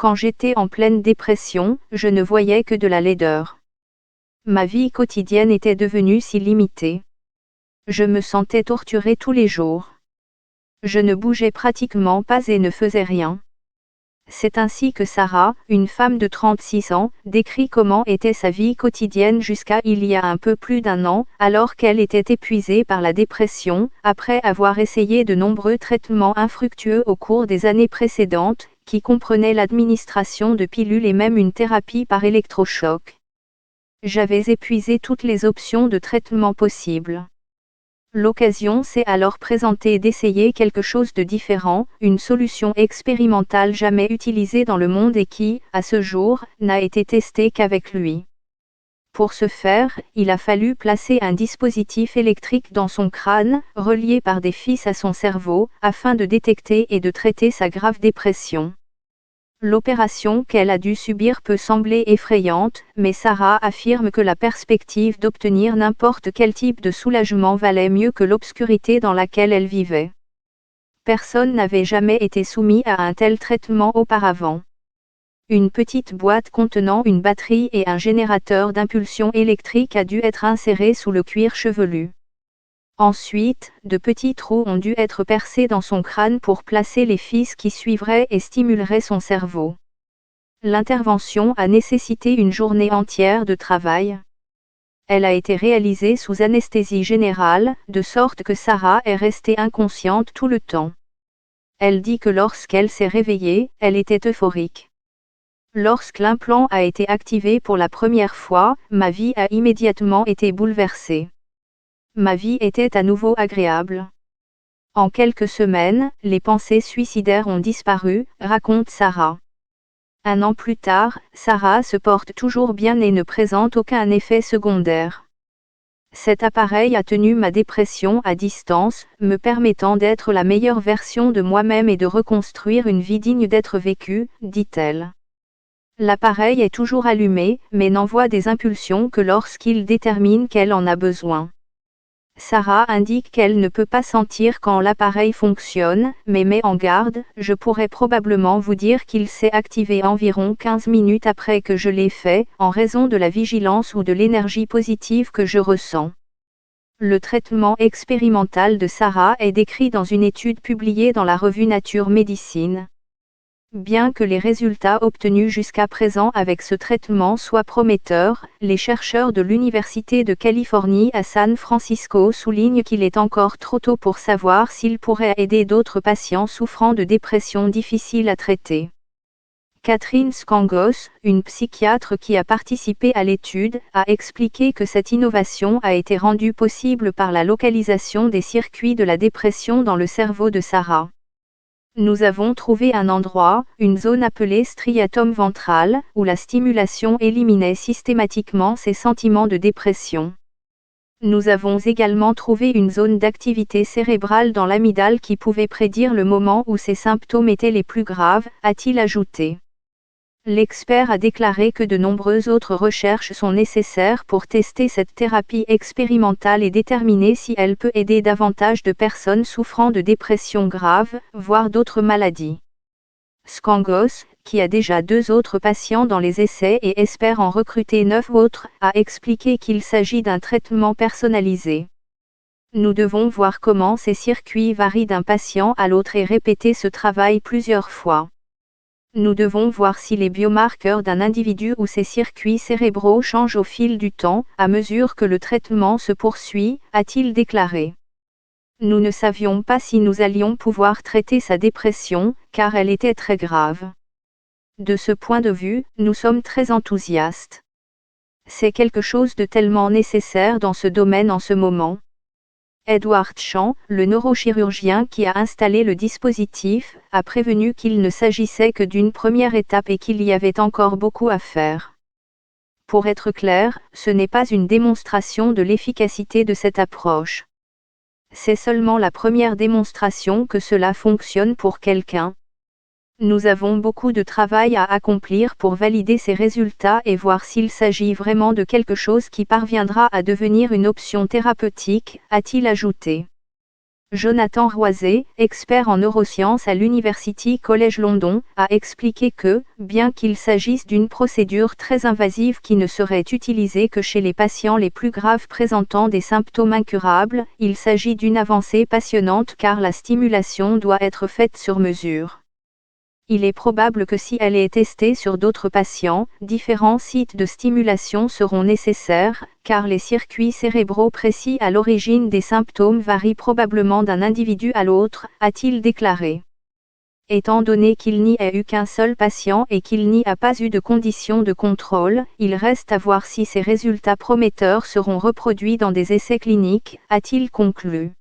Quand j'étais en pleine dépression, je ne voyais que de la laideur. Ma vie quotidienne était devenue si limitée. Je me sentais torturée tous les jours. Je ne bougeais pratiquement pas et ne faisais rien. C'est ainsi que Sarah, une femme de 36 ans, décrit comment était sa vie quotidienne jusqu'à il y a un peu plus d'un an, alors qu'elle était épuisée par la dépression, après avoir essayé de nombreux traitements infructueux au cours des années précédentes, qui comprenaient l'administration de pilules et même une thérapie par électrochoc. J'avais épuisé toutes les options de traitement possibles. L'occasion s'est alors présentée d'essayer quelque chose de différent, une solution expérimentale jamais utilisée dans le monde et qui, à ce jour, n'a été testée qu'avec lui. Pour ce faire, il a fallu placer un dispositif électrique dans son crâne, relié par des fils à son cerveau, afin de détecter et de traiter sa grave dépression. L'opération qu'elle a dû subir peut sembler effrayante, mais Sarah affirme que la perspective d'obtenir n'importe quel type de soulagement valait mieux que l'obscurité dans laquelle elle vivait. Personne n'avait jamais été soumis à un tel traitement auparavant. Une petite boîte contenant une batterie et un générateur d'impulsion électrique a dû être insérée sous le cuir chevelu. Ensuite, de petits trous ont dû être percés dans son crâne pour placer les fils qui suivraient et stimuleraient son cerveau. L'intervention a nécessité une journée entière de travail. Elle a été réalisée sous anesthésie générale, de sorte que Sarah est restée inconsciente tout le temps. Elle dit que lorsqu'elle s'est réveillée, elle était euphorique. Lorsque l'implant a été activé pour la première fois, ma vie a immédiatement été bouleversée. Ma vie était à nouveau agréable. En quelques semaines, les pensées suicidaires ont disparu, raconte Sarah. Un an plus tard, Sarah se porte toujours bien et ne présente aucun effet secondaire. Cet appareil a tenu ma dépression à distance, me permettant d'être la meilleure version de moi-même et de reconstruire une vie digne d'être vécue, dit-elle. L'appareil est toujours allumé, mais n'envoie des impulsions que lorsqu'il détermine qu'elle en a besoin. Sarah indique qu'elle ne peut pas sentir quand l'appareil fonctionne, mais met en garde, je pourrais probablement vous dire qu'il s'est activé environ 15 minutes après que je l'ai fait, en raison de la vigilance ou de l'énergie positive que je ressens. Le traitement expérimental de Sarah est décrit dans une étude publiée dans la revue Nature Médecine. Bien que les résultats obtenus jusqu'à présent avec ce traitement soient prometteurs, les chercheurs de l'Université de Californie à San Francisco soulignent qu'il est encore trop tôt pour savoir s'il pourrait aider d'autres patients souffrant de dépression difficile à traiter. Catherine Skangos, une psychiatre qui a participé à l'étude, a expliqué que cette innovation a été rendue possible par la localisation des circuits de la dépression dans le cerveau de Sarah. Nous avons trouvé un endroit, une zone appelée striatum ventral, où la stimulation éliminait systématiquement ces sentiments de dépression. Nous avons également trouvé une zone d'activité cérébrale dans l'amygdale qui pouvait prédire le moment où ces symptômes étaient les plus graves, a-t-il ajouté. L'expert a déclaré que de nombreuses autres recherches sont nécessaires pour tester cette thérapie expérimentale et déterminer si elle peut aider davantage de personnes souffrant de dépression grave, voire d'autres maladies. Skangos, qui a déjà 2 autres patients dans les essais et espère en recruter 9 autres, a expliqué qu'il s'agit d'un traitement personnalisé. Nous devons voir comment ces circuits varient d'un patient à l'autre et répéter ce travail plusieurs fois. Nous devons voir si les biomarqueurs d'un individu ou ses circuits cérébraux changent au fil du temps, à mesure que le traitement se poursuit, a-t-il déclaré. Nous ne savions pas si nous allions pouvoir traiter sa dépression, car elle était très grave. De ce point de vue, nous sommes très enthousiastes. C'est quelque chose de tellement nécessaire dans ce domaine en ce moment. Edward Chan, le neurochirurgien qui a installé le dispositif, a prévenu qu'il ne s'agissait que d'une première étape et qu'il y avait encore beaucoup à faire. Pour être clair, ce n'est pas une démonstration de l'efficacité de cette approche. C'est seulement la première démonstration que cela fonctionne pour quelqu'un. Nous avons beaucoup de travail à accomplir pour valider ces résultats et voir s'il s'agit vraiment de quelque chose qui parviendra à devenir une option thérapeutique, a-t-il ajouté. Jonathan Roisey, expert en neurosciences à l'University College London, a expliqué que, bien qu'il s'agisse d'une procédure très invasive qui ne serait utilisée que chez les patients les plus graves présentant des symptômes incurables, il s'agit d'une avancée passionnante car la stimulation doit être faite sur mesure. Il est probable que si elle est testée sur d'autres patients, différents sites de stimulation seront nécessaires, car les circuits cérébraux précis à l'origine des symptômes varient probablement d'un individu à l'autre, a-t-il déclaré. Étant donné qu'il n'y a eu qu'un seul patient et qu'il n'y a pas eu de conditions de contrôle, il reste à voir si ces résultats prometteurs seront reproduits dans des essais cliniques, a-t-il conclu.